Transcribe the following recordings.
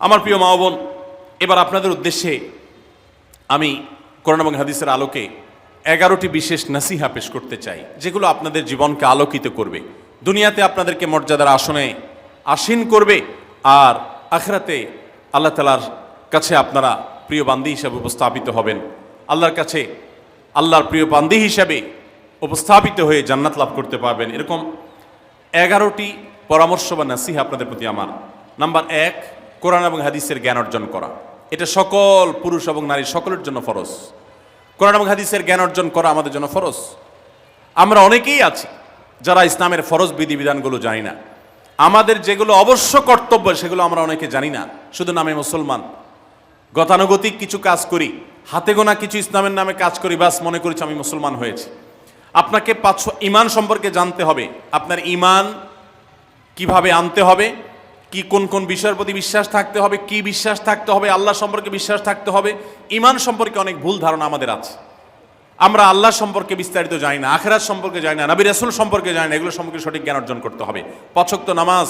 আমার প্রিয় মা ও বোন, এবার আপনাদের উদ্দেশ্যে আমি কোরআন এবং হাদিসের আলোকে 11টি বিশেষ নাসিহা পেশ করতে চাই, যেগুলো আপনাদের জীবনকে আলোকিত করবে, দুনিয়াতে আপনাদেরকে মর্যাদার আসনে আসীন করবে, আর আখিরাতে আল্লাহ তাআলার কাছে আপনারা প্রিয় বান্দী হিসেবে উপস্থাপিত হবেন। আল্লাহর কাছে আল্লাহর প্রিয় বান্দী হিসেবে উপস্থাপিত হয়ে জান্নাত লাভ করতে পারবেন। এরকম 11টি পরামর্শ বা নাসিহা আপনাদের প্রতি আমার। নাম্বার 1, কোরআন এবং হাদিসের জ্ঞান অর্জন করা। এটা সকল পুরুষ এবং নারী সকলের জন্য ফরজ। কোরআন এবং হাদিসের জ্ঞান অর্জন করা আমাদের জন্য ফরজ। আমরা অনেকেই আছি যারা ইসলামের ফরজ বিধিবিধানগুলো জানি না। আমাদের যেগুলো অবশ্য কর্তব্য সেগুলো আমরা অনেকে জানি না, শুধু নামে মুসলমান। গতানুগতিক কিছু কাজ করি, হাতে গোনা কিছু ইসলামের নামে কাজ করি, বাস মনে করেছি আমি মুসলমান হয়েছি। আপনাকে ঈমান সম্পর্কে জানতে হবে। আপনার ঈমান কিভাবে আনতে হবে, কি কোন কোন বিষয়ের প্রতি বিশ্বাস থাকতে হবে, কি বিশ্বাস থাকতে হবে, আল্লাহ সম্পর্কে বিশ্বাস থাকতে হবে। ঈমান সম্পর্কে অনেক ভুল ধারণা আমাদের আছে। আমরা আল্লাহ সম্পর্কে বিস্তারিত জানি না, আখিরাত সম্পর্কে জানি না, নবী রাসূল সম্পর্কে জানি না। এগুলো সম্পর্কে সঠিক জ্ঞান অর্জন করতে হবে। 5 ওয়াক্ত নামাজ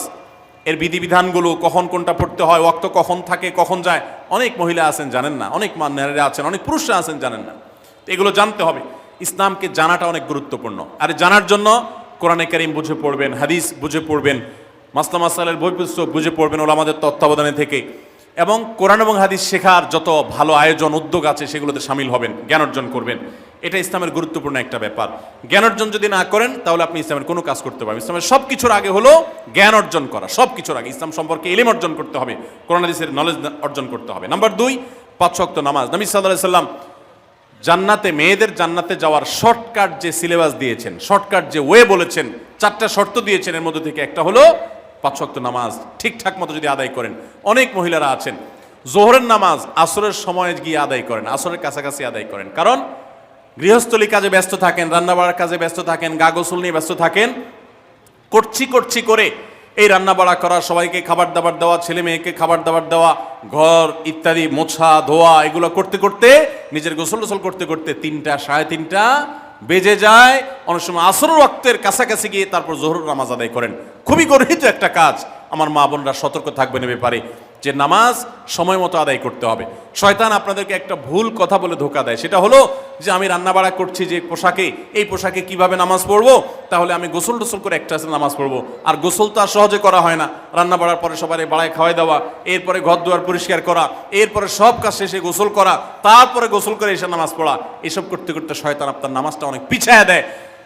এর বিধিবিধানগুলো, কখন কোনটা পড়তে হয়, ওয়াক্ত কখন থাকে কখন যায়, অনেক মহিলা আছেন জানেন না, অনেক নারীরা আছেন, অনেক পুরুষরা আছেন জানেন না। এগুলো জানতে হবে। ইসলামকে জানাটা অনেক গুরুত্বপূর্ণ। আর জানার জন্য কোরআনে কারীম বুঝে পড়বেন, হাদিস বুঝে পড়বেন, মাসলা মাসাইলের বই পুস্তক বুঝে পড়বেন ওলামাদের তত্ত্বাবধানে থেকে, এবং কোরআন এবং হাদিস শেখার যত ভালো আয়োজন উদ্যোগ আছে সেগুলোতে শামিল হবেন, জ্ঞান অর্জন করবেন। এটা ইসলামের গুরুত্বপূর্ণ একটা ব্যাপার। জ্ঞান অর্জন যদি না করেন তাহলে আপনি ইসলামের কোনো কাজ করতে পারবেন। ইসলামের সব কিছুর আগে হলো জ্ঞান অর্জন করা। সব কিছুর আগে ইসলাম সম্পর্কে ইলম অর্জন করতে হবে, কোরআন হাদিসের নলেজ অর্জন করতে হবে। নাম্বার 2, 5 ওয়াক্ত নামাজ। নবী সাল্লাল্লাহু আলাইহি সাল্লাম জান্নাতে, মেয়েদের জান্নাতে যাওয়ার শর্টকাট যে সিলেবাস দিয়েছেন, শর্টকাট যে ওয়ে বলেছেন, 4টা শর্ত দিয়েছেন। এর মধ্যে থেকে একটা হলো 5 ওয়াক্ত নামাজ ঠিকঠাক মতো যদি আদায় করেন। অনেক মহিলারা আছেন জোহরের নামাজ আসরের সময় গিয়ে আদায় করেন, আসরের কাছাকাছি আদায় করেন, কারণ গৃহস্থলী কাজে ব্যস্ত থাকেন, রান্নাবাড়ার কাজে ব্যস্ত থাকেন, গা গোসল নিয়ে ব্যস্ত থাকেন। করছি করে এই রান্নাবাড়া করা, সবাইকে খাবার দাবার দেওয়া, ছেলে মেয়েকে খাবার দাবার দেওয়া, ঘর ইত্যাদি মোছা ধোয়া, এগুলো করতে করতে, নিজের গোসল করতে করতে 3টা 3:30 বেজে যায়। অনেক সময় আসরের ওয়াক্তের কাছাকাছি গিয়ে তারপর জোহর নামাজ আদায় করেন। খুবই গর্হিত একটা কাজ। আমার মা বোনরা সতর্ক থাকবেন এ ব্যাপারে, যে নামাজ সময় মতো আদায় করতে হবে। শয়তান আপনাদেরকে একটা ভুল কথা বলে ধোঁকা দেয়, সেটা হলো যে আমি রান্নাবাড়া করছি যে পোশাকে, এই পোশাকে কিভাবে নামাজ পড়বো, তাহলে আমি গোসল টোসল করে একটা নামাজ পড়বো। আর গোসল তো আর সহজে করা হয় না। রান্নাবাড়ার পরে সবাই বাড়ায় খাওয়াই দেওয়া, এরপরে ঘর দুয়ার পরিষ্কার করা, এরপরে সব কাজ শেষে গোসল করা, তারপরে গোসল করে এসে নামাজ পড়া, এসব করতে করতে শয়তান আপনার নামাজটা অনেক পিছায়া দেয়।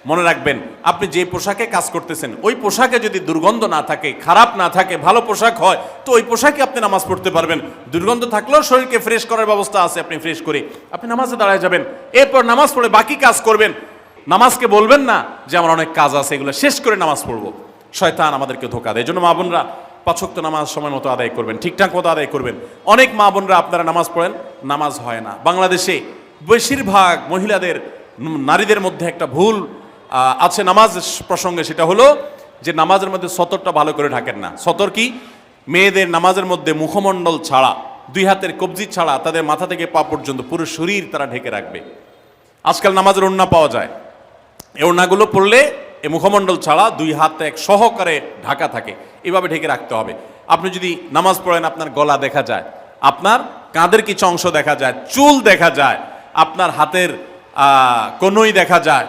মনে রাখবেন, আপনি যে পোশাকে কাজ করতেছেন ওই পোশাকে যদি দুর্গন্ধ না থাকে, খারাপ না থাকে, ভালো পোশাক হয়, তো ওই পোশাকে আপনি নামাজ পড়তে পারবেন। দুর্গন্ধ থাকলেও শরীরকে ফ্রেশ করার ব্যবস্থা আছে, আপনি ফ্রেশ করে আপনি নামাজে দাঁড়ায় যাবেন। এরপর নামাজ পড়ে বাকি কাজ করবেন। নামাজকে বলবেন না যে আমার অনেক কাজ আছে, এগুলো শেষ করে নামাজ পড়বো। শয়তান আমাদেরকে ধোঁকা দেয়। এই জন্য মা বোনরা 5 ওয়াক্ত নামাজ সময় মতো আদায় করবেন, ঠিকঠাক মতো আদায় করবেন। অনেক মা বোনরা আপনারা নামাজ পড়েন, নামাজ হয় না। বাংলাদেশে বেশিরভাগ মহিলাদের, নারীদের মধ্যে একটা ভুল আছে নামাজ প্রসঙ্গে, সেটা হলো যে নামাজের মধ্যে সতরটা ভালো করে ঢাকেন না। সতর কি? মেয়েদের নামাজের মধ্যে মুখমণ্ডল ছাড়া, 2 হাতের কবজি ছাড়া তাদের মাথা থেকে পা পর্যন্ত পুরো শরীর তারা ঢেকে রাখবে। আজকাল নামাজের ওড়না পাওয়া যায়, এই ওড়নাগুলো পরলে এই মুখমণ্ডল ছাড়া 2 হাত এক সহকারে ঢাকা থাকে, এভাবে ঢেকে রাখতে হবে। আপনি যদি নামাজ পড়েন, আপনার গলা দেখা যায়, আপনার কাঁধের কিছু অংশ দেখা যায়, চুল দেখা যায়, আপনার হাতের কনুই দেখা যায়,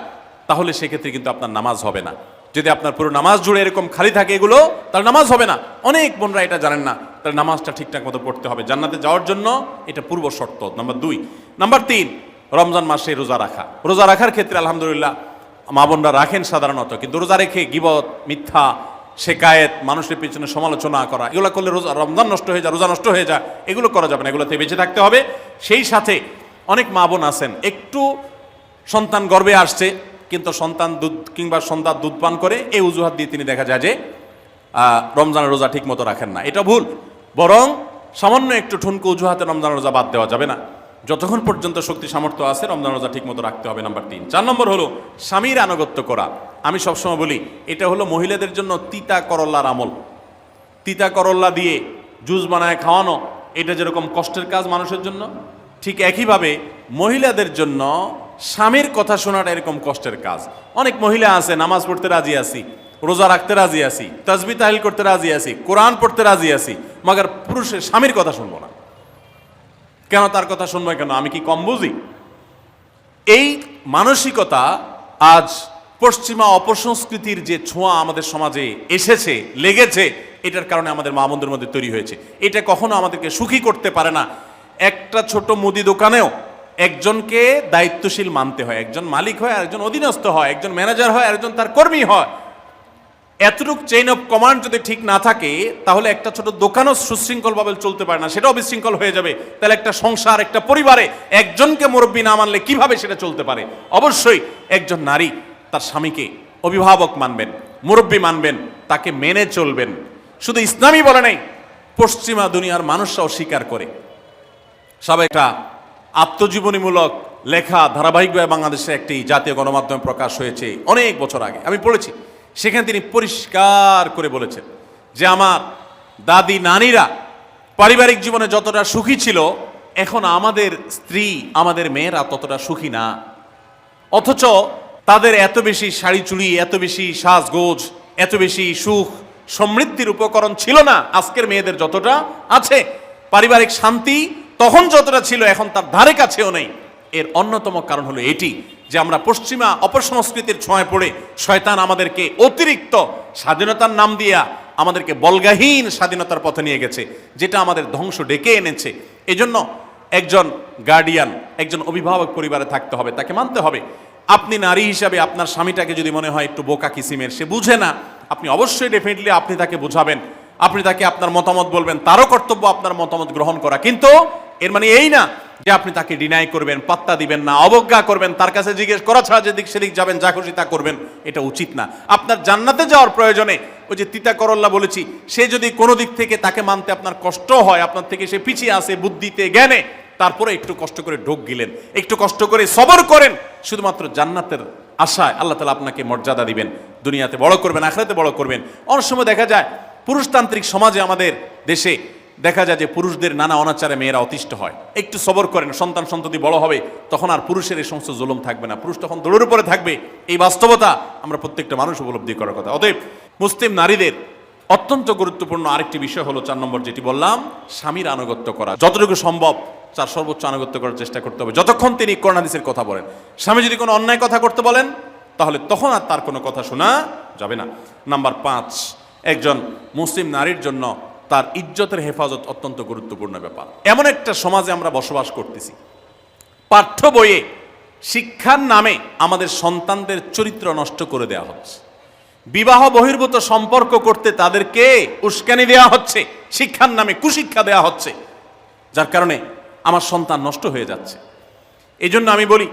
তাহলে সেক্ষেত্রে কিন্তু আপনার নামাজ হবে না। যদি আপনার পুরো নামাজ জুড়ে এরকম খালি থাকে এগুলো, তাহলে নামাজ হবে না। অনেক বোনরা এটা জানেন না, তাহলে নামাজটা ঠিকঠাক মতো পড়তে হবে। জান্নাতে যাওয়ার জন্য এটা পূর্ব শর্ত, নাম্বার 2। নাম্বার 3, রমজান মাসে রোজা রাখা। রোজা রাখার ক্ষেত্রে আলহামদুলিল্লাহ মা বোনরা রাখেন সাধারণত, কিন্তু রোজা রেখে গীবত, মিথ্যা, শেকায়েত, মানুষের পিছনে সমালোচনা করা, এগুলো করলে রমজান নষ্ট হয়ে যায়, রোজা নষ্ট হয়ে যায়। এগুলো করা যাবে না, এগুলো থেকে বেঁচে থাকতে হবে। সেই সাথে অনেক মা বোন আছেন, একটু সন্তান গর্ভে আসছে, কিন্তু সন্তান দুধ কিংবা সন্তান দুধ পান করে, এই অজুহাত দিয়ে তিনি দেখা যায় যে রমজানের রোজা ঠিক মতো রাখেন না। এটা ভুল। বরং সামান্য একটু ঠুনকো অজুহাতে রমজানের রোজা বাদ দেওয়া যাবে না। যতক্ষণ পর্যন্ত শক্তি সামর্থ্য আছে রমজান রোজা ঠিক মতো রাখতে হবে। নাম্বার 3। 4 নম্বর হলো স্বামীর আনুগত্য করা। আমি সবসময় বলি এটা হলো মহিলাদের জন্য তিতা করল্লার আমল। তিতা করল্লা দিয়ে জুস বানায় খাওয়ানো, এটা যেরকম কষ্টের কাজ মানুষের জন্য, ঠিক একইভাবে মহিলাদের জন্য স্বামীর কথা শোনাটা এরকম কষ্টের কাজ। অনেক মহিলা আছে নামাজ পড়তে রাজি আছি, রোজা রাখতে রাজি আছি, তাসবিহ তাহলিল করতে রাজি আছি, কোরআন পড়তে রাজি আছি, মগর পুরুষের স্বামীর কথা শুনবো না। কেন তার কথা শুনবো কেন? আমি কি কম বুঝি? এই মানসিকতা আজ পশ্চিমা অপসংস্কৃতির যে ছোঁয়া আমাদের সমাজে এসেছে, লেগেছে, এটার কারণে আমাদের মা বোনদের মধ্যে তৈরি হয়েছে। এটা কখনো আমাদেরকে সুখী করতে পারে না। একটা ছোট মুদি দোকানেও একজনকে দায়িত্বশীল মানতে হয়, একজন মালিক হয়, আরেকজন অধীনস্থ হয়, একজন ম্যানেজার হয়, আরেকজন তার কর্মী হয়। এতটুক চেইন অফ কমান্ড যদি ঠিক না থাকে, তাহলে একটা ছোট দোকানও সুশৃঙ্খলভাবে চলতে পারে না, সেটাও বিশৃঙ্খল হয়ে যাবে। তাহলে একটা সংসার, একটা পরিবারে একজনকে মুরব্বী না মানলে কিভাবে সেটা চলতে পারে? অবশ্যই একজন নারী তার স্বামীকে অভিভাবক মানবেন, মুরব্বী মানবেন, তাকে মেনে চলবেন। শুধু ইসলামই বলে নাই, পশ্চিমা দুনিয়ার মানুষরাও স্বীকার করে। সব একটা আত্মজীবনীমূলক লেখা ধারাবাহিকভাবে বাংলাদেশে একটি জাতীয় গণমাধ্যমে প্রকাশ হয়েছে অনেক বছর আগে, আমি পড়েছি। সেখানে তিনি পরিষ্কার করে বলেছেন যে আমার দাদি নানীরা পারিবারিক জীবনে যতটা সুখী ছিল, এখন আমাদের স্ত্রী, আমাদের মেয়েরা ততটা সুখী না। অথচ তাদের এত বেশি শাড়ি চুড়ি, এত বেশি সাজগোজ, এত বেশি সুখ সমৃদ্ধির উপকরণ ছিল না আজকের মেয়েদের যতটা আছে। পারিবারিক শান্তি তখন যতটা ছিল, এখন তার ধারে কাছেও নেই। এর অন্যতম কারণ হলো এটি যে আমরা পশ্চিমা অপসংস্কৃতির ছোঁয়ায় পড়ে শয়তান আমাদেরকে অতিরিক্ত স্বাধীনতার নাম দিয়া আমাদেরকে বলগাহীন স্বাধীনতার পথে নিয়ে গেছে, যেটা আমাদের ধ্বংস ডেকে এনেছে। এজন্য একজন গার্ডিয়ান, একজন অভিভাবক পরিবারে থাকতে হবে, তাকে মানতে হবে। আপনি নারী হিসাবে আপনার স্বামীটাকে যদি মনে হয় একটু বোকা কিসিমের, সে বুঝে না, আপনি অবশ্যই ডেফিনেটলি আপনি তাকে বোঝাবেন, আপনি তাকে আপনার মতামত বলবেন, তারও কর্তব্য আপনার মতামত গ্রহণ করা। কিন্তু এর মানে এই না যে আপনি তাকে ডিনাই করবেন, পাত্তা দিবেন না, অবজ্ঞা করবেন, তার কাছে জিজ্ঞেস করা ছাড়া যেদিক সেদিক যাবেন, যা খুশি তা করবেন, এটা উচিত না। আপনার জান্নাতে যাওয়ার প্রয়োজনে ওই যে তিতা করল্লা বলেছি, সে যদি কোনো দিক থেকে তাকে মানতে আপনার কষ্ট হয়, আপনার থেকে সে পিছিয়ে আসে বুদ্ধিতে জ্ঞানে, তারপরে একটু কষ্ট করে ঢোক গিলেন, একটু কষ্ট করে সবর করেন, শুধুমাত্র জান্নাতের আশায় আল্লাহ তাআলা আপনাকে মর্যাদা দিবেন, দুনিয়াতে বড় করবেন, আখিরাতে বড় করবেন। অনেক সময় দেখা যায় পুরুষতান্ত্রিক সমাজে আমাদের দেশে দেখা যায় যে পুরুষদের নানা অনাচারে মেয়েরা অতিষ্ঠ হয়। একটু সবর করেন, সন্তান সন্ততি বড় হবে, তখন আর পুরুষের এই সমস্ত জুলুম থাকবে না, পুরুষ তখন দৌড়ের উপরে থাকবে। এই বাস্তবতা আমরা প্রত্যেকটা মানুষ উপলব্ধি করার কথা। অতএব মুসলিম নারীদের অত্যন্ত গুরুত্বপূর্ণ আরেকটি বিষয় হলো 4 নম্বর যেটি বললাম, স্বামীর আনুগত্য করা। যতটুকু সম্ভব তার সর্বোচ্চ আনুগত্য করার চেষ্টা করতে হবে, যতক্ষণ তিনি কোরআন হাদিসের কথা বলেন। স্বামী যদি কোনো অন্যায় কথা করতে বলেন, তাহলে তখন আর তার কোনো কথা শোনা যাবে না। নাম্বার 5, একজন মুসলিম নারীর জন্য তার ইজ্জতের হেফাজত অত্যন্ত গুরুত্বপূর্ণ ব্যাপার। এমন একটা সমাজে আমরা বসবাস করতেছি, পাঠ্য বইয়ে শিক্ষার নামে আমাদের সন্তানদের চরিত্র নষ্ট করে দেওয়া হচ্ছে, বিবাহ বহির্ভূত সম্পর্ক করতে তাদেরকে উস্কানি দেওয়া হচ্ছে, শিক্ষার নামে কুশিক্ষা দেওয়া হচ্ছে, যার কারণে আমার সন্তান নষ্ট হয়ে যাচ্ছে। এই জন্য আমি বলি,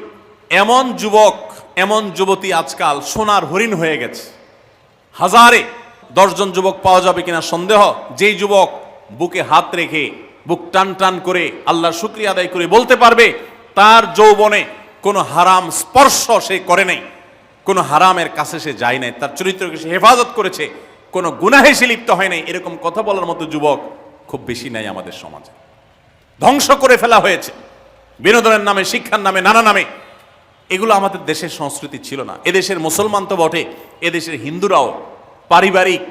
এমন যুবক, এমন যুবতী আজকাল সোনার হরিণ হয়ে গেছে। হাজারে 10 জন যুবক পাওয়া যাবে কিনা সন্দেহ, যেই যুবক বুকে হাত রেখে বুক টান টান করে আল্লাহর শুকরিয়া আদায় করে বলতে পারবে তার যৌবনে কোনো হারাম স্পর্শ সে করে নাই, কোনো হারামের কাছে সে যায় নাই, তার চরিত্রকে সে হেফাজত করেছে, কোনো গুনাহে সে লিপ্ত হয় নাই, এরকম কথা বলার মতো যুবক খুব বেশি নাই আমাদের সমাজে। ধ্বংস করে ফেলা হয়েছে বিনোদনের নামে, শিক্ষার নামে, নানা নামে। এগুলো আমাদের দেশের সংস্কৃতি ছিল না। এদেশের মুসলমান তো বটে, এদেশের হিন্দুরাও পারিবারিক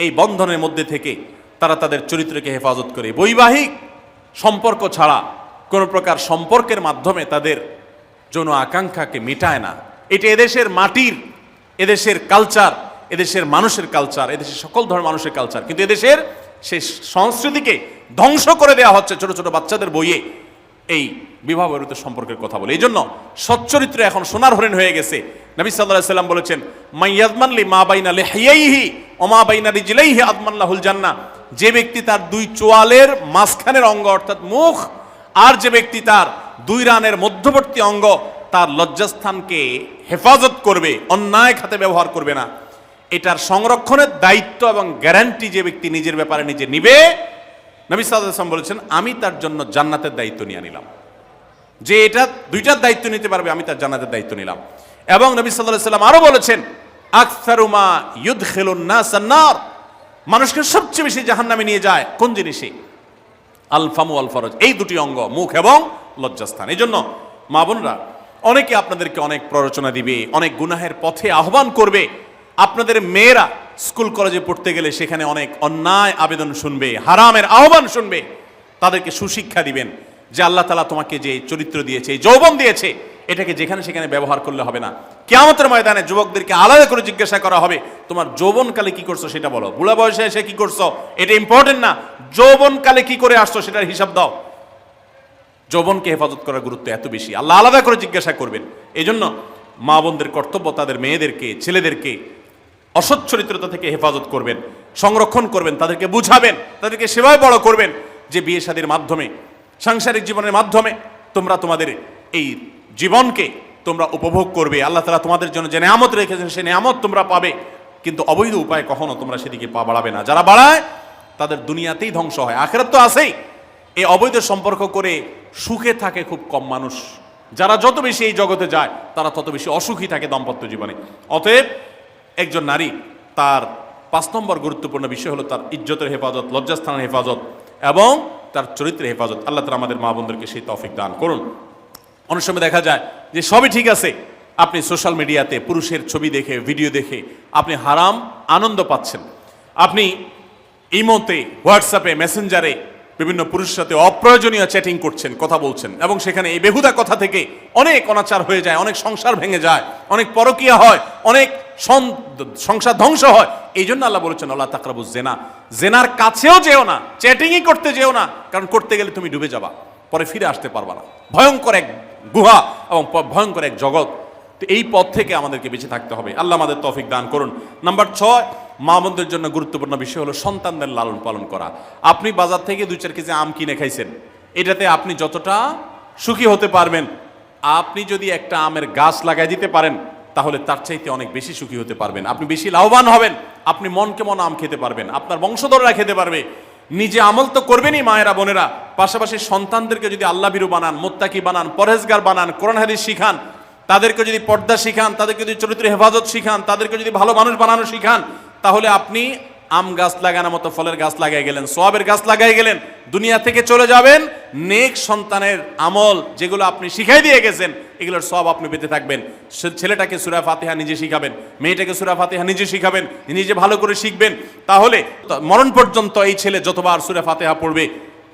এই বন্ধনের মধ্যে থেকে তারা তাদের চরিত্রকে হেফাজত করে, বৈবাহিক সম্পর্ক ছাড়া কোনো প্রকার সম্পর্কের মাধ্যমে তাদের যৌন আকাঙ্ক্ষাকে মেটায় না। এটা এদেশের মাটির, এদেশের কালচার, এদেশের মানুষের কালচার, এদেশের সকল ধরনের মানুষের কালচার, কিন্তু এদেশের সেই সংস্কৃতিকে ধ্বংস করে দেওয়া হচ্ছে ছোট ছোট বাচ্চাদের বইয়ে এই বিবাহ বহির্ভূত সম্পর্কের কথা বলে। এই জন্য সচ্চরিত্র এখন সোনার হরিণ হয়ে গেছে। নবী সাল্লাল্লাহু আলাইহি ওয়াসাল্লাম বলেছেন, মাইয়াজমান লি মা বাইনা লিহিয়াইহি ওয়া মা বাইনা রিজলাইহি আদমান লাহুল জান্নাহ। যে ব্যক্তি তার 2 চোয়ালের মাঝখানের অঙ্গ অর্থাৎ মুখ, আর যে ব্যক্তি তার 2 রানের মধ্যবর্তী অঙ্গ, তার লজ্জাস্থানকে হেফাজত করবে, অন্যায় খাতে ব্যবহার করবে না, এটার সংরক্ষণের দায়িত্ব এবং গ্যারান্টি যে ব্যক্তি নিজের ব্যাপারে নিজে নিবে, নবী সাল্লাল্লাহু আলাইহি ওয়াসাল্লাম বলেছেন, আমি তার জন্য জান্নাতের দায়িত্ব নিয়ে নিলাম। যে এটা 2টার দায়িত্ব নিতে পারবে, আমি তার জান্নাতের দায়িত্ব নিলাম। এবং নবী সাল্লাল্লাহু আলাইহি ওয়াসাল্লাম আরো বলেছেন, আকসারু মা ইউদখিলুন নাস আন-নার, মানুষকে সবচেয়ে বেশি জাহান্নামে নিয়ে যায় কোন জিনিসে? আল ফামু আল ফরজ, এই 2টি অঙ্গ, মুখ এবং লজ্জাস্থান। এই জন্য মা বোনরা, অনেকে আপনাদেরকে অনেক প্ররোচনা দিবে, অনেক গুনাহের পথে আহ্বান করবে। আপনাদের মেয়েরা স্কুল কলেজে পড়তে গেলে সেখানে অনেক অন্যায় আবেদন শুনবে, হারামের আহ্বান শুনবে। তাদেরকে সুশিক্ষা দিবেন যে আল্লাহ তাআলা তোমাকে যে চরিত্র দিয়েছে, এই যৌবন দিয়েছে, এটাকে যেখানে সেখানে ব্যবহার করলে হবে না। কিয়ামতের ময়দানে যুবকদেরকে আলাদা করে জিজ্ঞাসা করা হবে, তোমার যৌবনকালে কি করছো সেটা বলো, বুড়া বয়সে এসে কি করছো এটা ইম্পর্টেন্ট না, যৌবনকালে কি করে আসছো সেটার হিসাব দাও। যৌবনকে হেফাজত করার গুরুত্ব এত বেশি, আল্লাহ আলাদা করে জিজ্ঞাসা করবেন। এই জন্য মা বোনদের কর্তব্য তাদের মেয়েদেরকে, ছেলেদেরকে অসৎ চরিত্রতা থেকে হেফাজত করবেন, সংরক্ষণ করবেন, তাদেরকে বুঝাবেন, তাদেরকে সেভাবে বড় করবেন যে বিয়ে শাদীর মাধ্যমে, সাংসারিক জীবনের মাধ্যমে তোমরা তোমাদের এই জীবনকে তোমরা উপভোগ করবে। আল্লাহ তাআলা তোমাদের জন্য যে নেয়ামত রেখেছেন সেই নেয়ামত তোমরা পাবে, কিন্তু অবৈধ উপায়ে কখনো তোমরা সেদিকে পা বাড়াবে না। যারা বাড়ায় তাদের দুনিয়াতেই ধ্বংস হয়, আখিরাত তো আছেই। এই অবৈধ সম্পর্ক করে সুখে থাকে খুব কম মানুষ। যারা যত বেশি এই জগতে যায় তারা তত বেশি অসুখী থাকে দাম্পত্য জীবনে। অতএব একজন নারী তার 5 নম্বর গুরুত্বপূর্ণ বিষয় হলো তার ইজ্জতের হেফাজত, লজ্জাস্থানের হেফাজত এবং তার চরিত্রের হেফাজত। আল্লাহ তাআলা আমাদের মা বোনদেরকে সেই তৌফিক দান করুন। অনেক সময় দেখা যায় যে সবই ঠিক আছে, আপনি সোশ্যাল মিডিয়াতে পুরুষের ছবি দেখে, ভিডিও দেখে আপনি হারাম আনন্দ পাচ্ছেন। আপনি ইমোতে, হোয়াটসঅ্যাপে, মেসেঞ্জারে বিভিন্ন পুরুষের সাথে অপ্রয়োজনীয় চ্যাটিং করছেন, কথা বলছেন, এবং সেখানে এই বেহুদা কথা থেকে অনেক অনাচার হয়ে যায়, অনেক সংসার ভেঙে যায়, অনেক পরকীয়া হয়, অনেক সংসার ধ্বংস হয়। এই জন্য আল্লাহ বলেছেন ওয়ালা তাকরাবুজ জিনা, জেনার কাছেও যেও না, চ্যাটিংই করতে যেও না, কারণ করতে গেলে তুমি ডুবে যাবা, পরে ফিরে আসতে পারবা না। ভয়ঙ্কর এক গুহা এবং ভয়ঙ্কর এক জগৎ। তো এই পথ থেকে আমাদেরকে বেঁচে থাকতে হবে। আল্লাহ আমাদের তৌফিক দান করুন। নাম্বার 6, মা বোনদের জন্য গুরুত্বপূর্ণ বিষয় হলো সন্তানদের লালন পালন করা। আপনি বাজার থেকে 2-4 কেজি আম কিনে খাইছেন, এটাতে আপনি যতটা সুখী হতে পারবেন, আপনি যদি একটা আমের গাছ লাগাই দিতে পারেন তাহলে তার চাইতে অনেক বেশি সুখী হতে পারবেন, আপনি বেশি লাভবান হবেন, আপনি মনকে মন আম খেতে পারবেন, আপনার বংশধররা খেতে পারবে। নিজে আমল তো করবেনই মায়েরা, বোনেরা, পাশাপাশি সন্তানদেরকে যদি আল্লাহ ভীরু বানান, মুত্তাকি বানান, পরহেজগার বানান, কোরআন হাদিস শিখান, তাদেরকে যদি পর্দা শিখান, তাদেরকে যদি চরিত্রের হেফাজত শিখান, তাদেরকে যদি ভালো মানুষ বানানো শিখান, তাহলে আপনি আম গাছ লাগানোর মতো ফলের গাছ লাগাই গেলেন, সওয়াবের গাছ লাগাই গেলেন, দুনিয়া থেকে চলে যাবেন। নেক সন্তানের আমল যেগুলো আপনি শিখাই দিয়ে গেছেন এগুলোর সওয়াব আপনি পেতে থাকবেন। ছেলেটাকে সূরা ফাতিহা নিজে শিখাবেন, মেয়েটাকে সূরা ফাতিহা নিজে শিখাবেন, নিজে ভালো করে শিখবেন, তাহলে মরণ পর্যন্ত এই ছেলে যতবার সূরা ফাতিহা পড়বে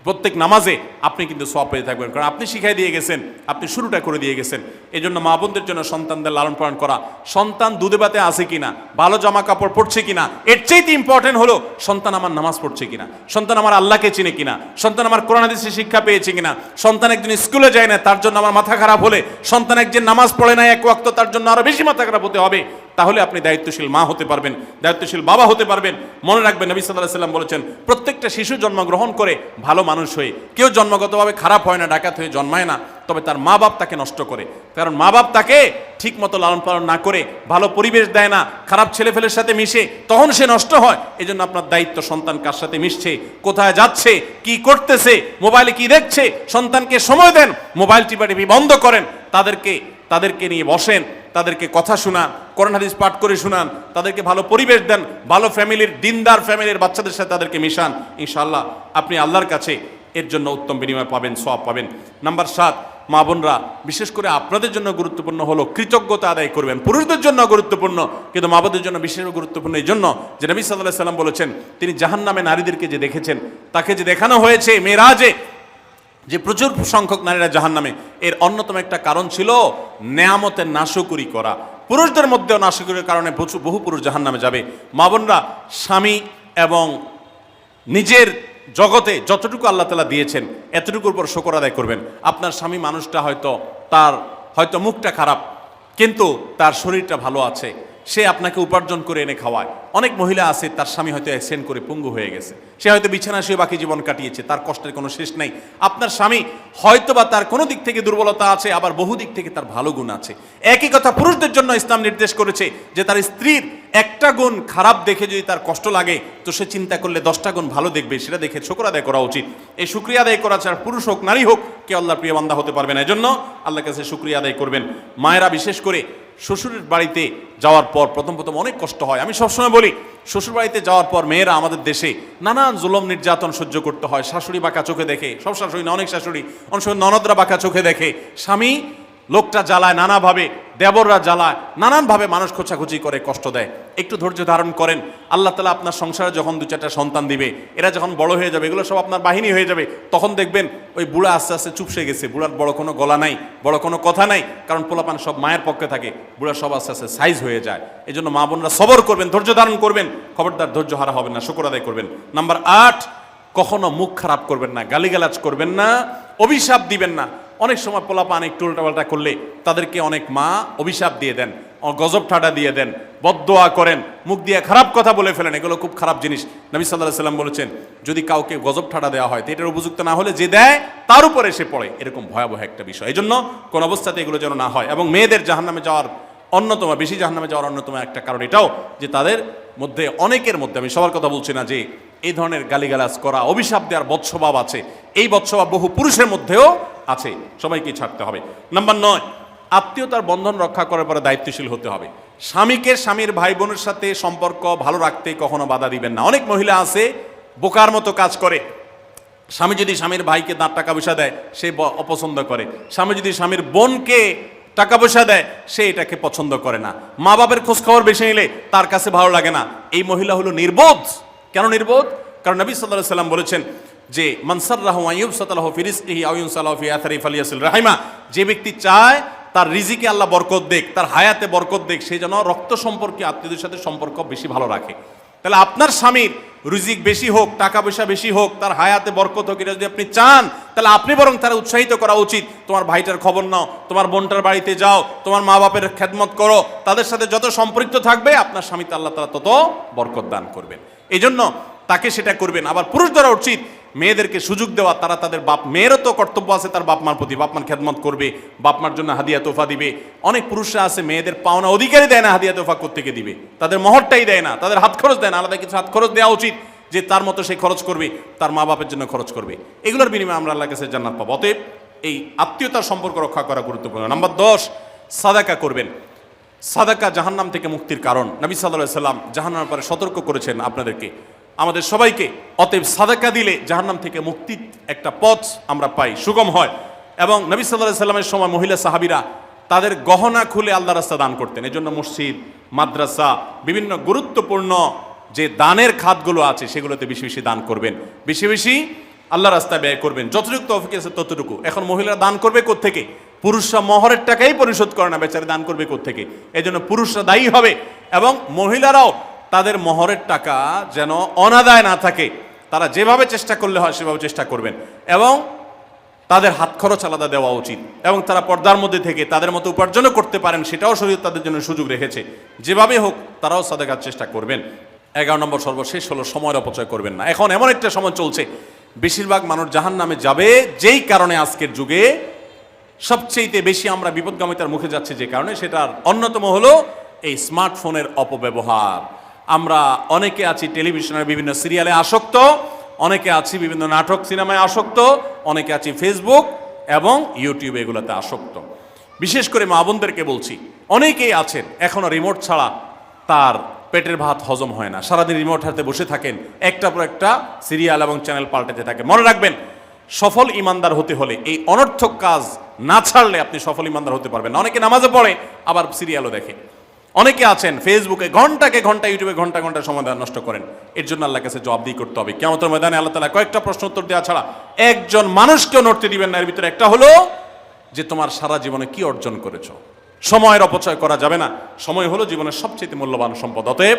প্রত্যেক নামাজে আপনি কিন্তু সওয়াব পেয়ে থাকবেন, কারণ আপনি শিখাই দিয়ে গেছেন, আপনি শুরুটা করে দিয়ে গেছেন। এই জন্য মা বোনদের জন্য সন্তানদের লালন পালন করা, সন্তান দুধে ভাতে আছে কিনা, ভালো জামা কাপড় পরছে কিনা, এর চাইতে ইম্পর্টেন্ট হলো সন্তান আমার নামাজ পড়ছে কিনা, সন্তান আমার আল্লাহকে চিনে কিনা, সন্তান আমার কোরআন হাদিসের শিক্ষা পেয়েছে কিনা। সন্তান একদিন স্কুলে যায় না, তার জন্য আমার মাথা খারাপ হলে, সন্তান একদিন নামাজ পড়ে না এক ওয়াক্ত, তার জন্য আরো বেশি মাথা খারাপ হতে হবে। তাহলে আপনি দায়িত্বশীল মা হতে পারবেন, দায়িত্বশীল বাবা হতে পারবেন। মনে রাখবেন নবী সাল্লাল্লাহু আলাইহি ওয়াসাল্লাম বলেছেন প্রত্যেকটা শিশু জন্মগ্রহণ করে ভালো মানুষ হয়ে, কেউ জন্মগতভাবে খারাপ হয় না, ডাকাত হয়ে জন্মায় না, তবে তার মা বাপ তাকে নষ্ট করে। কারণ মা বাপ তাকে ঠিক মতো লালন পালন না করে, ভালো পরিবেশ দেয় না, খারাপ ছেলেফেলের সাথে মিশে, তখন সে নষ্ট হয়। এই জন্য আপনার দায়িত্ব সন্তান কার সাথে মিশছে, কোথায় যাচ্ছে, কি করতেছে, মোবাইলে কি দেখছে, সন্তানকে সময় দেন, মোবাইল টিপাটিপি বন্ধ করেন, তাদেরকে নিয়ে বসেন, তাদেরকে কথা শোনান, কোরআন হাদিস পাঠ করে শোনান, তাদেরকে ভালো পরিবেশ দেন, ভালো ফ্যামিলির, দিনদার ফ্যামিলির বাচ্চাদের সাথে তাদেরকে মিশান। ইনশাআল্লাহ আপনি আল্লাহর কাছে এর জন্য উত্তম বিনিময় পাবেন, সওয়াব পাবেন। নাম্বার 7, মা বোনরা বিশেষ করে আপনাদের জন্য গুরুত্বপূর্ণ হলো কৃতজ্ঞতা আদায় করবেন। পুরুষদের জন্য গুরুত্বপূর্ণ, কিন্তু মা বোনদের জন্য বিশেষ গুরুত্বপূর্ণ এই জন্য যে নবী সাল্লাল্লাহু আলাইহি ওয়াসাল্লাম বলেছেন, তিনি জাহান্নামে নারীদেরকে যে দেখেছেন, তাকে যে দেখানো হয়েছে মেরাজে, যে প্রচুর সংখ্যক নারীরা জাহান্নামে, এর অন্যতম একটা কারণ ছিল নেয়ামতের নাশকরি করা। পুরুষদের মধ্যেও নাশকরির কারণে বহু পুরুষ জাহান্নামে যাবে। মা বোনরা স্বামী এবং নিজের জগতে যতটুকু আল্লাহ তাআলা দিয়েছেন এতটুকুর উপর শুকর আদায় করবেন। আপনার স্বামী মানুষটা হয়তো মুখটা খারাপ, কিন্তু তার শরীরটা ভালো আছে, সে আপনাকে উপার্জন করে এনে খাওয়ায়। অনেক মহিলা আছে তার স্বামী হয়তো অ্যাক্সিডেন্ট করে পঙ্গু হয়ে গেছে, সে হয়তো বিছানা শুয়ে বাকি জীবন কাটিয়েছে, তার কষ্টের কোনো শেষ নাই। আপনার স্বামী হয়তো বা তার কোনো দিক থেকে দুর্বলতা আছে, আবার বহু দিক থেকে তার ভালো গুণ আছে। একই কথা পুরুষদের জন্য ইসলাম নির্দেশ করেছে যে তার স্ত্রীর একটা গুণ খারাপ দেখে যদি তার কষ্ট লাগে, তো সে চিন্তা করলে 10টা গুণ ভালো দেখবে, সেটা দেখে শুকর আদায় করা উচিত। এই শুকরিয়া আদায় করা ছাড়া পুরুষ হোক নারী হোক কেউ আল্লাহর প্রিয় বান্দা হতে পারবে না। এজন্য আল্লাহর কাছে শুকরিয়া আদায় করবেন। মায়েরা বিশেষ করে শ্বশুরের বাড়িতে যাওয়ার পর প্রথম অনেক কষ্ট হয়। আমি সবসময় বলি, শ্বশুর বাড়িতে যাওয়ার পর মেয়েরা আমাদের দেশে নানান জুলুম নির্যাতন সহ্য করতে হয়। শাশুড়ি বাঁকা চোখে দেখে, সব শাশুড়ি না, অনেক শাশুড়ি, অনেক সময় ননদরা বাঁকা চোখে দেখে। স্বামী লোকটা জ্বালায় নানাভাবে, দেবররা জ্বালায় নানানভাবে, মানুষ খোঁচাখুচি করে কষ্ট দেয়। একটু ধৈর্য ধারণ করেন, আল্লাহ তাআলা আপনার সংসারে যখন 2-4টা সন্তান দিবে, এরা যখন বড় হয়ে যাবে, এগুলো সব আপনার বাহিনী হয়ে যাবে, তখন দেখবেন ওই বুড়া আস্তে আস্তে চুপসে গেছে, বুড়ার বড় কোনো গলা নাই, বড় কোনো কথা নাই, কারণ পোলাপান সব মায়ের পক্ষে থাকে, বুড়া সব আস্তে আস্তে সাইজ হয়ে যায়। এই জন্য মা বোনরা সবর করবেন, ধৈর্য ধারণ করবেন, খবরদার ধৈর্য হারা হবেন না, শুকর আদায় করবেন। নাম্বার 8, কখনো মুখ খারাপ করবেন না, গালিগালাজ করবেন না, অভিশাপ দিবেন না। অনেক সময় পোলাপান একটু উল্টাপাল্টা করলে তাদেরকে অনেক মা অভিশাপ দিয়ে দেন, গজব ঠাডা দিয়ে দেন, বদদোয়া করেন, মুখ দিয়ে খারাপ কথা বলে ফেলেন। এগুলো খুব খারাপ জিনিস। নবী সাল্লাল্লাহু আলাইহি সাল্লাম বলেছেন, যদি কাউকে গজব ঠাডা দেওয়া হয় তো এটার উপযুক্ত না হলে যে দেয় তার উপরে এসে পড়ে, এরকম ভয়াবহ একটা বিষয়। এই জন্য কোন অবস্থাতে এগুলো যেন না হয়। এবং মেয়েদের জাহান্নামে যাওয়ার অন্যতম, বেশি জাহান্নামে যাওয়ার অন্যতম একটা কারণ এটাও যে তাদের মধ্যে, অনেকের মধ্যে, আমি সবার কথা বলছি না, যে এই ধরনের গালিগালাজ করা, অভিশাপ দেওয়ার বদস্বভাব আছে। এই বদস্বভাব বহু পুরুষের মধ্যেও আছে, সবাইকে ছাড়তে হবে। নাম্বার 9, আত্মীয়তার বন্ধন রক্ষা করার পরে দায়িত্বশীল হতে হবে। স্বামীকে স্বামীর ভাই বোনের সাথে সম্পর্ক ভালো রাখতে কখনো বাধা দিবেন না। অনেক মহিলা আছে বোকার মতো কাজ করে। স্বামী যদি স্বামীর ভাইকে টাকা পয়সা দেয় সে অপছন্দ করে, স্বামী যদি স্বামীর বোনকে টাকা পয়সা দেয় সে এটাকে পছন্দ করে না, মা বাবার খোঁজ খবর বেশি নিলে তার কাছে ভালো লাগে না। এই মহিলা হলো নির্বোধ। কেন নির্বোধ? কারণ নবী সাল্লাল্লাহু আলাইহি সাল্লাম বলেছেন যে মান সাররাহু আন ইউবসাতালাহু ফি রিজকিহি আও ইউনসালাহু ফি আথরি ফালিয়াসিল রাহিমা, যে ব্যক্তি চায় তার রিজিকে আল্লাহ বরকত দেখ, তার হায়াতে বরকত দেখ, সে যেন রক্ত সম্পর্কে আত্মীয়দের সাথে সম্পর্ক বেশি ভালো রাখে। তাহলে আপনার স্বামীর রিজিক বেশি হোক, টাকা পয়সা বেশি হোক, তার হায়াতে বরকত হোক, এটা যদি আপনি চান তাহলে আপনি বরং তারা উৎসাহিত করা উচিত। তোমার ভাইটার খবর নাও, তোমার বোনটার বাড়িতে যাও, তোমার মা বাপের খেদমত করো, তাদের সাথে যত সম্পৃক্ত থাকবে আপনার স্বামীতে আল্লাহ তাআলা তত বরকত দান করবেন। এই জন্য তাকে সেটা করবেন। আবার পুরুষদেরও উচিত মেয়েদেরকে সুযোগ দেওয়া, তারা তাদের বাপ, মেয়েরও তো কর্তব্য আছে তার বাপ মার প্রতি, বাপ মার খেদমত করবে, বাপ মার জন্য হাদিয়া তোফা দিবে। অনেক পুরুষরা আছে মেয়েদের পাওনা অধিকারই দেয় না, হাদিয়া তোফা কোত্থেকে দিবে, তাদের মহরটাই দেয় না, তাদের হাত খরচ দেয় না। আলাদা কিছু হাত খরচ দেওয়া উচিত, যে তার মতো সে খরচ করবে, তার মা বাপের জন্য খরচ করবে। এগুলোর বিনিময়ে আমরা আল্লাহর কাছে জান্নাত পাবো। অতএব এই আত্মীয়তার সম্পর্ক রক্ষা করা গুরুত্বপূর্ণ। নাম্বার 10, সাদাকা করবেন। সাদাকা জাহান্নাম থেকে মুক্তির কারণ। নবী সাল্লাল্লাহু আলাইহি সাল্লাম জাহান্নামের ব্যাপারে সতর্ক করেছেন আপনাদেরকে, আমাদের সবাইকে। অতএব সাদাকা দিলে জাহান্নাম থেকে মুক্তির একটা পথ আমরা পাই, সুগম হয়। এবং নবী সাল্লাল্লাহু আলাইহি সাল্লামের সময় মহিলা সাহাবীরা তাদের গহনা খুলে আল্লাহর রাস্তায় দান করতেন। এই জন্য মসজিদ, মাদ্রাসা, বিভিন্ন গুরুত্বপূর্ণ যে দানের খাতগুলো আছে সেগুলোতে বেশি বেশি দান করবেন, বেশি বেশি আল্লাহর রাস্তায় ব্যয় করবেন, যতটুকু তৌফিক আছে ততটুকু। এখন মহিলারা দান করবে কোত্থেকে? পুরুষরা মহরের টাকাই পরিশোধ করে না, বেচারে দান করবে কোত্থেকে? এই জন্য পুরুষরা দায়ী হবে। এবং মহিলারাও তাদের মহরের টাকা যেন অনাদায় না থাকে, তারা যেভাবে চেষ্টা করলে হয় সেভাবে চেষ্টা করবেন। এবং তাদের হাত খরচ আলাদা দেওয়া উচিত, এবং তারা পর্দার মধ্যে থেকে তাদের মতো উপার্জনও করতে পারেন, সেটাও শরীয়ত তাদের জন্য সুযোগ রেখেছে। যেভাবে হোক তারাও সাদাকার চেষ্টা করবেন। 11 নম্বর সর্বশেষ হলো সময়ের অপচয় করবেন না। এখন এমন একটা সময় চলছে বেশিরভাগ মানুষ জাহান্নামে যাবে, যেই কারণে আজকের যুগে সবচেয়ে বেশি আমরা বিপদগামিতার মুখে যাচ্ছি, যে কারণে সেটার অন্যতম হলো এই স্মার্টফোনের অপব্যবহার। আমরা অনেকে আছি টেলিভিশনের বিভিন্ন সিরিয়ালে আসক্ত, অনেকে আছি বিভিন্ন নাটক সিনেমায় আসক্ত, অনেকে আছি ফেসবুক এবং ইউটিউব এগুলোতে আসক্ত। বিশেষ করে মা বোনদেরকে বলছি, অনেকেই আছেন এখনো রিমোট ছাড়া তার পেটের ভাত হজম হয় না, সারাদিন রিমোট হাতে বসে থাকেন, একটা পর একটা সিরিয়াল এবং চ্যানেল পাল্টাতে থাকে। মনে রাখবেন, সফল ইমানদার হতে হলে এই অনর্থক কাজ না ছাড়লে আপনি সফল ইমানদার হতে পারবেন না। অনেকে নামাজে পড়ে আবার সিরিয়ালও দেখে, অনেকে আছেন ফেসবুকে ঘন্টাকে ঘন্টা, ইউটিউবে ঘন্টা ঘন্টা সময় নষ্ট করেন। এর জন্য আল্লাহর কাছে জবাবদিহি করতে হবে। কিয়ামতের ময়দানে আল্লাহ তাআলা কয়েকটা প্রশ্ন উত্তর দেওয়া ছাড়া একজন মানুষকেও নড়তে দিবেন না। এর ভিতরে একটা হলো যে তোমার সারা জীবনে কি অর্জন করেছো। সময়ের অপচয় করা যাবে না। সময় হলো জীবনের সবচেয়ে মূল্যবান সম্পদ। অতএব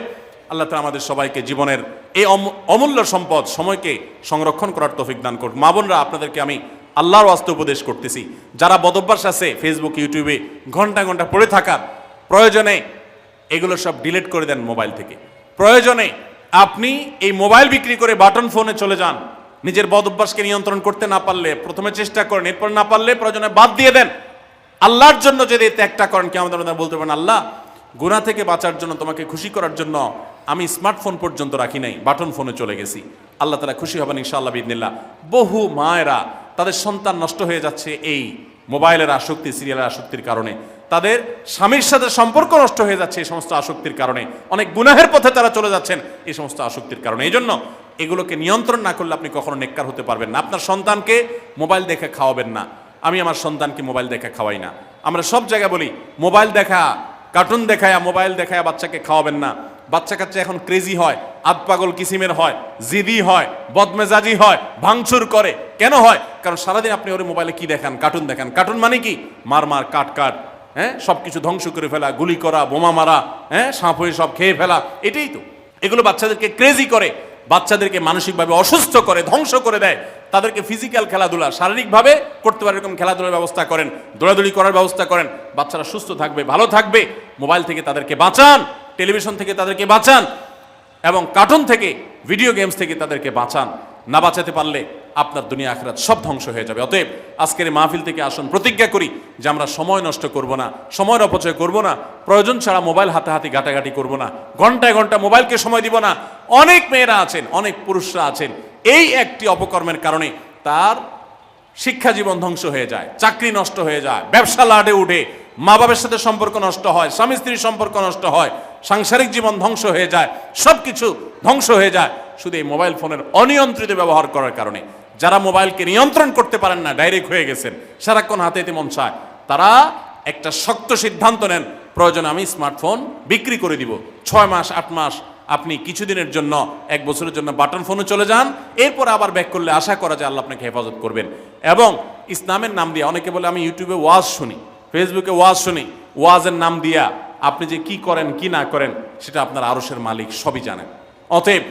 আল্লাহ তাআলা আমাদের সবাইকে জীবনের এই অমূল্য সম্পদ সময়কে সংরক্ষণ করার তৌফিক দান করুন। মা বোনরা, আপনাদেরকে আমি আল্লাহর ওয়াস্তে উপদেশ করতেছি, যারা বদভ্যাস আছে ফেসবুক ইউটিউবে ঘন্টা ঘন্টা পড়ে থাকার, প্রয়োজনে এগুলো সব ডিলিট করে দেন মোবাইল থেকে। প্রয়োজনে আপনি এই মোবাইল বিক্রি করে বাটন ফোনে চলে যান। নিজের বদভ্যাসকে নিয়ন্ত্রণ করতে না পারলে প্রথমে চেষ্টা করেন, এরপর না পারলে প্রয়োজনে বাদ দিয়ে দেন। আল্লাহর জন্য যদি ত্যাগটা করেন, কি আমাদের বলতে পারেন, আল্লাহ গুনাহ থেকে বাঁচার জন্য, তোমাকে খুশি করার জন্য আমি স্মার্টফোন পর্যন্ত রাখি নাই, বাটন ফোনে চলে গেছি। আল্লাহ তাআলা খুশি হবেন ইনশাআল্লাহ বিইذنিল্লাহ। বহু মায়েরা তাদের সন্তান নষ্ট হয়ে যাচ্ছে এই মোবাইলের আসক্তি, সিরিয়ালের আসক্তির কারণে। তাদের স্বামীর সাথে সম্পর্ক নষ্ট হয়ে যাচ্ছে এই সমস্ত আসক্তির কারণে। অনেক গুনাহের পথে তারা চলে যাচ্ছেন এই সমস্ত আসক্তির কারণে। এই জন্য এগুলোকে নিয়ন্ত্রণ না করলে আপনি কখনো নেককার হতে পারবেন না। আপনার সন্তানকে মোবাইল দেখে খাওয়াবেন না। আমি আমার সন্তানকে মোবাইল দেখে খাওয়াই না। আমরা সব জায়গায় বলি মোবাইল দেখা, কার্টুন দেখায়, মোবাইল দেখায় বাচ্চাকে খাওয়াবেন না। বাচ্চা কাচ্চা এখন ক্রেজি হয়, আধপাগল কিসিমের হয়, জিদি হয়, বদমেজাজি হয়, ভাঙচুর করে। কেন হয়? কারণ সারাদিন আপনি ওর মোবাইলে কি দেখান? কার্টুন দেখান। কার্টুন মানে কি? মার মার, কাট কাট, হ্যাঁ, সব কিছু ধ্বংস করে ফেলা, গুলি করা, বোমা মারা, হ্যাঁ, সাপ হয়ে সব খেয়ে ফেলা, এটাই তো। এগুলো বাচ্চাদেরকে ক্রেজি করে, বাচ্চাদেরকে মানসিকভাবে অসুস্থ করে, ধ্বংস করে দেয়। তাদেরকে ফিজিক্যাল খেলাধুলা, শারীরিকভাবে করতে পারে এরকম খেলাধুলার ব্যবস্থা করেন, দৌড়াদৌড়ি করার ব্যবস্থা করেন। বাচ্চারা সুস্থ থাকবে, ভালো থাকবে। মোবাইল থেকে তাদেরকে বাঁচান, টেলিভিশন থেকে তাদেরকে বাঁচান, এবং কার্টুন থেকে, ভিডিও গেমস থেকে তাদেরকে বাঁচান। না বাঁচাতে পারলে আপনার দুনিয়া আখিরাত সব ধ্বংস হয়ে যাবে। অতএব আজকের এই মাহফিল থেকে আসুন, প্রতিজ্ঞা করি যে আমরা সময় নষ্ট করব না, সময়ের অপচয় করব না, প্রয়োজন ছাড়া মোবাইল হাতাহাতি ঘাটাঘাটি করব না, ঘন্টায় ঘন্টা মোবাইলকে সময় দিব না। অনেক মেয়েরা আছেন, অনেক পুরুষরা আছেন, এই একটি অপকর্মের কারণে তার শিক্ষা জীবন ধ্বংস হয়ে যায়, চাকরি নষ্ট হয়ে যায়, ব্যবসা লাডে উঠে, মা বাবার সাথে সম্পর্ক নষ্ট হয়, স্বামী স্ত্রীর সম্পর্ক নষ্ট হয়, সাংসারিক জীবন ধ্বংস হয়ে যায়, সব কিছু ধ্বংস হয়ে যায় শুধু এই মোবাইল ফোনের অনিয়ন্ত্রিত ব্যবহার করার কারণে। যারা মোবাইলকে নিয়ন্ত্রণ করতে পারেন না, ডাইরেক্ট হয়ে গেছেন, সারাক্ষণ হাতে হাতে মন চায়, তারা একটা শক্ত সিদ্ধান্ত নেন, প্রয়োজনে আমি স্মার্টফোন বিক্রি করে দিব। 6 মাস 8 মাস আপনি কিছুদিনের জন্য, 1 বছরের জন্য বাটন ফোনে চলে যান, এরপর আবার ব্যাক করলে আশা করা যায় আল্লাহ আপনাকে হেফাজত করবেন। এবং ইসলামের নাম দিয়ে, অনেকে বলে আমি ইউটিউবে ওয়াজ শুনি, ফেসবুকে ওয়াজ শুনি, ওয়াজের নাম দিয়া আপনি যে কি করেন কি না করেন সেটা আপনার আরশের মালিক সবই জানেন। অতএব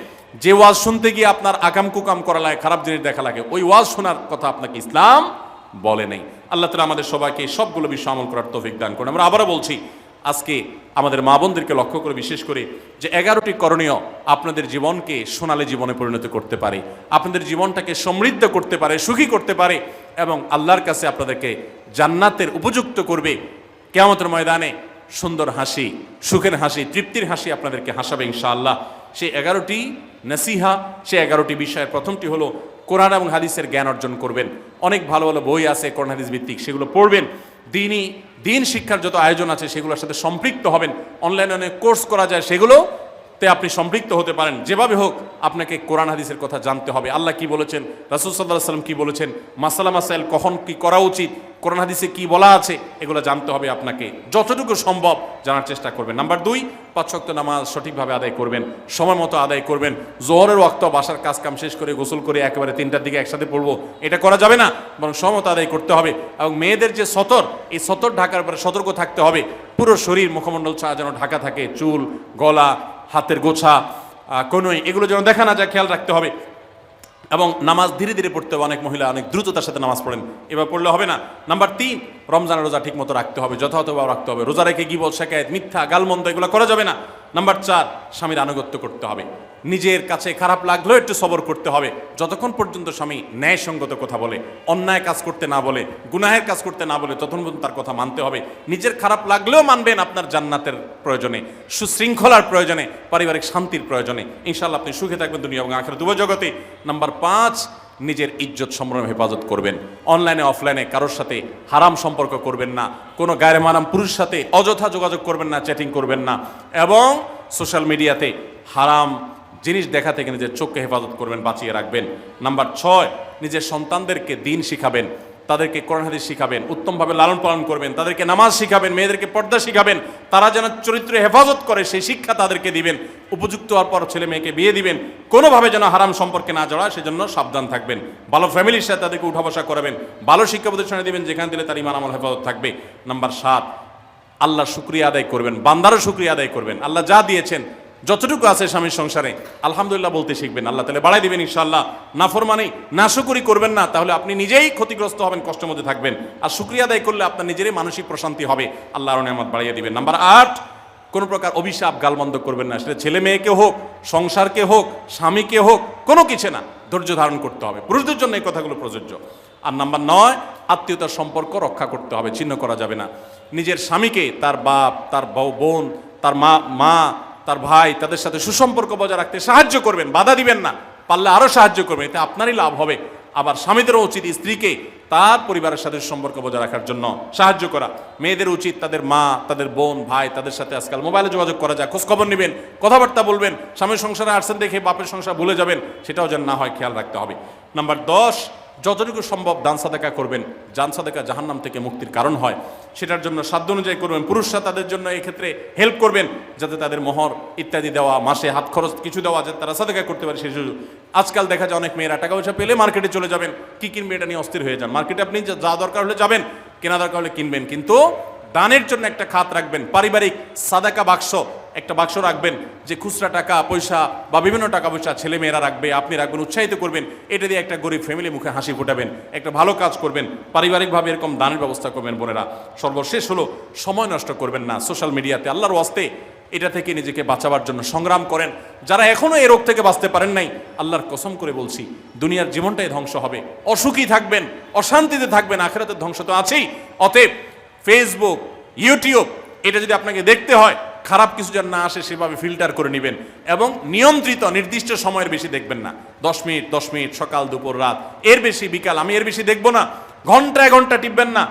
যে ওয়াজ শুনতে গিয়ে আপনার আকাম কুকাম করা লাগে, খারাপ জিনিস দেখা লাগে, ওই ওয়াজ শোনার কথা আপনাকে ইসলাম বলে নেই। আল্লাহ তাআলা আমাদের সবাইকে সবগুলো বিষয় আমল করার তৌফিক দান করুন। আমরা আবারও বলছি, আজকে আমাদের মা বোনদেরকে লক্ষ্য করে বিশেষ করে যে 11টি করণীয় আপনাদের জীবনকে সোনালী জীবনে পরিণত করতে পারে, আপনাদের জীবনটাকে সমৃদ্ধ করতে পারে, সুখী করতে পারে, এবং আল্লাহর কাছে আপনাদেরকে জান্নাতের উপযুক্ত করবে। কিয়ামতের ময়দানে সুন্দর হাসি, সুখের হাসি, তৃপ্তির হাসি আপনাদেরকে হাসাবে ইনশাআল্লাহ। সেই 11টি নসিহা, সেই 11টি বিষয়ের প্রথমটি হলো কোরআন এবং হাদিসের জ্ঞান অর্জন করবেন। অনেক ভালো ভালো বই আছে কোরআন হাদিস ভিত্তিক, সেগুলো পড়বেন। দিন শিক্ষার যত আয়োজন আছে সেগুলোর সাথে সম্পৃক্ত হবেন। অনলাইনে অনেক কোর্স করা যায়, সেগুলোতে আপনি সম্পৃক্ত হতে পারেন। যেভাবে হোক আপনাকে কোরআন হাদিসের কথা জানতে হবে। আল্লাহ কি বলেছেন, রাসূল সাল্লাল্লাহু আলাইহি ওয়াসাল্লাম কি বলেছেন, মাসালা মাসাইল কখন কি করা উচিত, কোরআন হাদিসে কি বলা আছে, এগুলো জানতে হবে আপনাকে। যতটুকু সম্ভব জানার চেষ্টা করবেন। নাম্বার 2, 5 ওয়াক্ত নামাজ সঠিকভাবে আদায় করবেন, সময় মতো আদায় করবেন। জোহরের ওয়াক্ত বাসার কাজ কাম শেষ করে গোসল করে একেবারে 3টার দিকে একসাথে পড়বো, এটা করা যাবে না, বরং সময় মতো আদায় করতে হবে। এবং মেয়েদের যে সতর, এই সতর ঢাকার উপরে সতর্ক থাকতে হবে। পুরো শরীর মুখমণ্ডল ছাড়া যেন ঢাকা থাকে, চুল, গলা, হাতের গোছা, কনুই, এগুলো যেন দেখা না যায়, খেয়াল রাখতে হবে। এবং নামাজ ধীরে ধীরে পড়তে হবে। অনেক মহিলা অনেক দ্রুততার সাথে নামাজ পড়েন, এবার পড়লে হবে না। নাম্বার 3, রমজানের রোজা ঠিক মতো রাখতে হবে, যথাযথভাবে রাখতে হবে। রোজা রেখে গিবত, শিকায়েত, মিথ্যা, গালমন্দ এগুলো করা যাবে না। নাম্বার 4, স্বামীর আনুগত্য করতে হবে। নিজের কাছে খারাপ লাগলেও একটু সবর করতে হবে, যতক্ষণ পর্যন্ত স্বামী ন্যায়সঙ্গত কথা বলে, অন্যায় কাজ করতে না বলে, গুনাহের কাজ করতে না বলে, ততক্ষণ পর্যন্ত তার কথা মানতে হবে। নিজের খারাপ লাগলেও মানবেন, আপনার জান্নাতের প্রয়োজনে, সুশৃঙ্খলার প্রয়োজনে, পারিবারিক শান্তির প্রয়োজনে। ইনশাআল্লাহ আপনি সুখে থাকবেন দুনিয়া এবং আখিরাত উভয় জগতে। নাম্বার 5, নিজের ইজ্জত সম্ভ্রম হেফাজত করবেন। অনলাইনে অফলাইনে কারোর সাথে হারাম সম্পর্ক করবেন না, কোনো গায়ের মারাম পুরুষের সাথে অযথা যোগাযোগ করবেন না, চ্যাটিং করবেন না, এবং সোশ্যাল মিডিয়াতে হারাম জিনিস দেখা থেকে নিজের চোখকে হেফাজত করবেন, বাঁচিয়ে রাখবেন। নাম্বার 6, নিজের সন্তানদেরকে দিন শিখাবেন, তাদেরকে কোরআন হাদিস শিখাবেন, উত্তমভাবে লালন পালন করবেন, তাদেরকে নামাজ শিখাবেন, মেয়েদেরকে পর্দা শিখাবেন, তারা যেন চরিত্রে হেফাজত করে সেই শিক্ষা তাদেরকে দিবেন। উপযুক্ত হওয়ার পর ছেলে মেয়েকে বিয়ে দিবেন, কোনোভাবে যেন হারাম সম্পর্কে না জড়ায় সেজন্য সাবধান থাকবেন। ভালো ফ্যামিলির সাথে তাদেরকে উঠা বসা করাবেন, ভালো শিক্ষা প্রতিষ্ঠানে দিবেন যেখানে দিলে তার ঈমান আমল হেফাজত থাকবে। নাম্বার 7, আল্লাহর শুকরিয়া আদায় করবেন, বান্দারও শুকরিয়া আদায় করবেন। আল্লাহ যা দিয়েছেন, যতটুকু আছে স্বামীর সংসারে, আলহামদুলিল্লাহ বলতে শিখবেন, আল্লাহ তাআলা বাড়াই দিবেন ইনশাআল্লাহ। নাফরমানি, নাশুকরি করবেন না, তাহলে আপনি নিজেই ক্ষতিগ্রস্ত হবেন, কষ্টের মধ্যে থাকবেন। আর শুকরিয়া আদায় করলে আপনার নিজেরই মানসিক প্রশান্তি হবে, আল্লাহর নিয়ামত বাড়িয়ে দিবেন। নাম্বার 8, কোনো প্রকার অভিশাপ গালমন্দ করবেন না, সেটা ছেলে মেয়েকে হোক, সংসারকে হোক, স্বামীকে হোক, কোনো কিছু না, ধৈর্য ধারণ করতে হবে। পুরুষদের জন্য এই কথাগুলো প্রযোজ্য। আর নাম্বার 9, আত্মীয়তার সম্পর্ক রক্ষা করতে হবে, ছিন্ন করা যাবে না। নিজের স্বামীকে তার বাপ, তার বোন, তার মা, তার ভাই, তাদের সাথে সুসম্পর্ক বজায় রাখতে সাহায্য করবেন, বাধা দিবেন না, পারলে আরও সাহায্য করবেন, এতে আপনারই লাভ হবে। আবার স্বামীদেরও উচিত স্ত্রীকে তার পরিবারের সাথে সম্পর্ক বজায় রাখার জন্য সাহায্য করা। মেয়েদের উচিত তাদের মা, তাদের বোন, ভাই, তাদের সাথে আজকাল মোবাইলে যোগাযোগ করা যায়, খোঁজখবর নেবেন, কথাবার্তা বলবেন। স্বামীর সংসারে আসছেন দেখে বাপের সংসার ভুলে যাবেন, সেটাও যেন না হয়, খেয়াল রাখতে হবে। নাম্বার 10, যতটুকু সম্ভব দান সাদাকা করবেন। দান সাদাকা জাহান্নাম থেকে মুক্তির কারণ হয়, সেটার জন্য সাধ্য অনুযায়ী করবেন। পুরুষরা তাদের জন্য এই ক্ষেত্রে হেল্প করবেন, যাতে তাদের মোহর ইত্যাদি দেওয়া, মাসে হাত খরচ কিছু দেওয়া, যাতে তারা সাদাকা করতে পারে সেই সুযোগ। আজকাল দেখা যায় অনেক মেয়েরা টাকা পয়সা পেলে মার্কেটে চলে যাবেন, কি কিনবে এটা নিয়ে অস্থির হয়ে যান। মার্কেটে আপনি যা দরকার হলে যাবেন, কেনা দরকার হলে কিনবেন, কিন্তু দানের জন্য একটা খাত রাখবেন। পারিবারিক সাদাকা বাক্স, একটা বাক্স রাখবেন, যে খুচরা টাকা পয়সা বা বিভিন্ন টাকা পয়সা ছেলে মেয়েরা রাখবে, আপনি রাখবেন, উৎসাহিত করবেন। এটা দিয়ে একটা গরিব ফ্যামিলি মুখে হাসি ফোটাবেন, একটা ভালো কাজ করবেন, পারিবারিকভাবে এরকম দানের ব্যবস্থা করবেন। বোনেরা, সর্বশেষ হলো সময় নষ্ট করবেন না সোশ্যাল মিডিয়াতে। আল্লাহর ওয়াস্তে এটা থেকে নিজেকে বাঁচাবার জন্য সংগ্রাম করেন। যারা এখনো এই রোগ থেকে বাঁচতে পারেন নাই, আল্লাহর কসম করে বলছি, দুনিয়ার জীবনটাই ধ্বংস হবে, অসুখী থাকবেন, অশান্তিতে থাকবেন, আখিরাতের ধ্বংস তো আছেই। অতএব ফেসবুক, ইউটিউব, এটা যদি আপনাকে দেখতে হয়, খারাপ কিছু যেন না আসে সেভাবে ফিল্টার করে নেবেন, এবং নিয়ন্ত্রিত নির্দিষ্ট সময়ের বেশি দেখবেন না। 10 মিনিট সকাল দুপুর রাত, এর বেশি বিকাল, আমি এর বেশি দেখবো না। ঘন্টায় ঘন্টা টিপবেন না।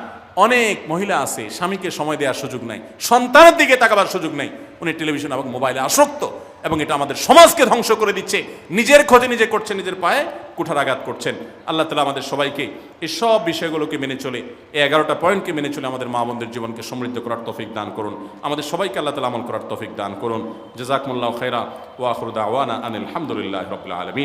অনেক মহিলা আছে স্বামীকে সময় দেওয়ার সুযোগ নাই, সন্তানের দিকে তাকাবার সুযোগ নাই, উনি টেলিভিশন এবং মোবাইলে আসক্ত, এবং এটা আমাদের সমাজকে ধ্বংস করে দিচ্ছে। নিজের ক্ষতি নিজে করছেন, নিজের পায়ে কুঠারাঘাত করছেন। আল্লাহ তাআলা আমাদের সবাইকে এই সব বিষয়গুলোকে মেনে চলে, এই 11টা পয়েন্টকে মেনে চলে আমাদের মা বোনদের জীবনকে সমৃদ্ধ করার তৌফিক দান করুন। আমাদের সবাইকে আল্লাহ তাআলা আমল করার তৌফিক দান করুন। জাযাকুমুল্লাহু খাইরা ওয়া আখিরু দাওয়ানা আনিল হামদুলিল্লাহি রাব্বিল আলামিন।